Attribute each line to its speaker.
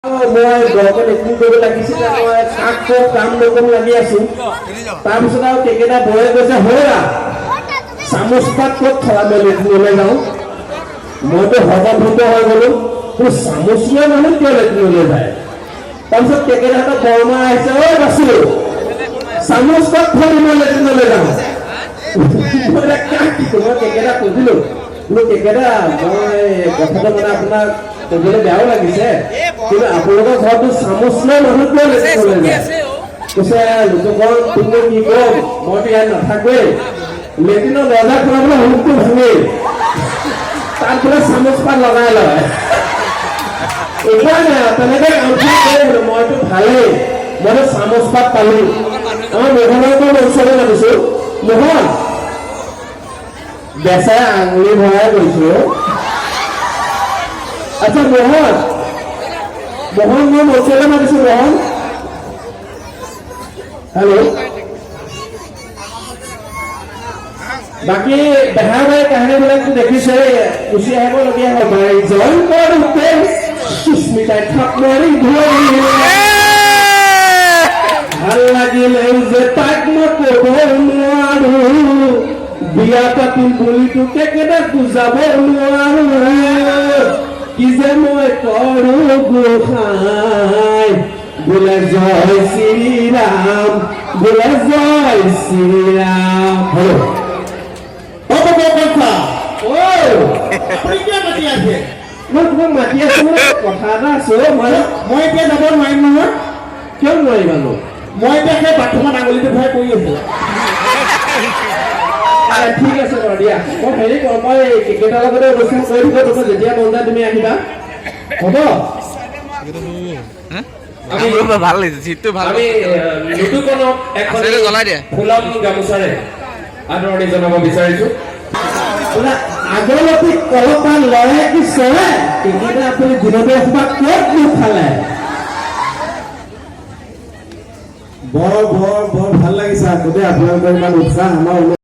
Speaker 1: মই গৰমত একো কৰিব লাগিছিল মই কাকো কাম নকৰো লাগি আছো তাৰপিছত আৰু কেকেটা বয়ে গৈছে হৰা চামুচ পাত ক'ত থলা মই লেট্ৰিনলৈ যাওঁ মইতো হতভম্ব হৈ গলো তোৰ চামুচ লৈ মানুহ কিয় লেট্ৰিনলৈ যায় তাৰপিছত কেকেটাহঁতৰ বৰমা আহিছে ঐ বাচু চামুচ পাত থৈ মই লেট্ৰিনলৈ যাওঁ মই কেকেটা সুধিলো বোলো কেকেটা মই কথাটো মানে আপোনাক ক'বলৈ বেয়াও লাগিছে কিন্তু আপোনালোকৰ ঘৰতো চামুচ লৈ মানুহ কিয় লেট্ৰিনলৈ যায় কৈছে লোকৰ তুমি কি কম মইতো ইয়াত নাথাকোৱেই লেট্ৰিনৰ দৰ্জা খোলাবলৈ হুমটো ভাঙেই তাত বোলে চামুচ পাত লগাই লয় উপায় নাই তেনেকৈ কামটো মইতো ভালেই মইতো চামুচ পাত পালো আমাৰ মোহনৰ পৰা ওচৰলৈ মাতিছো মোহন বেচাই আঙুলি ভৰাই গৈছো আচ্ছা মোহন মই ওচৰলৈ মাতিছো মোহন হেল্ল' বাকী বেহা বাই কাহিনীবিলাকতো দেখিছে গুচি আহিবলগীয়া হয় বাই জইন কৰোঁতে সুস্মিতাই থাপ মাৰি ধৰি ভাল লাগিলে যে তাক মই ক'ব নোৱাৰো বিয়া পাতিম বুলিতো কেকেটা বুজাব নোৱাৰো কি যে মই কৰো গোসাঁই বোলে জয় শ্ৰীৰাম বোলে জয় শ্ৰীৰাম মই তোমাক মাতি আছো কথা এটা আছে মই এতিয়া যাব নোৱাৰিম নহয় কিয় নোৱাৰিবানো মই এতিয়া সেই বাথৰুমত আঙুলিটো ভৰাই কৰি আছো ঠিক আছে বাৰু দিয়া মই হেৰি কৰোঁ মই কেইটাৰ লগতে অনুষ্ঠান কৰি দিব তোমাৰ যেতিয়া মন যায় তুমি আহিবা হ'ব
Speaker 2: ভাল লাগিছে চিটটো ভাল
Speaker 1: আমি লুটুকনক এখন ফুলাম গামোচাৰে আদৰণি জনাব বিচাৰিছো আগলৈকে কলপা লয় কি চলে সেইকেইটা আপুনি দিনতে ক'ত মুখ খালে বৰ ভাল লাগিছে আগতে আপোনালোকৰ ইমান উৎসাহ আমাৰ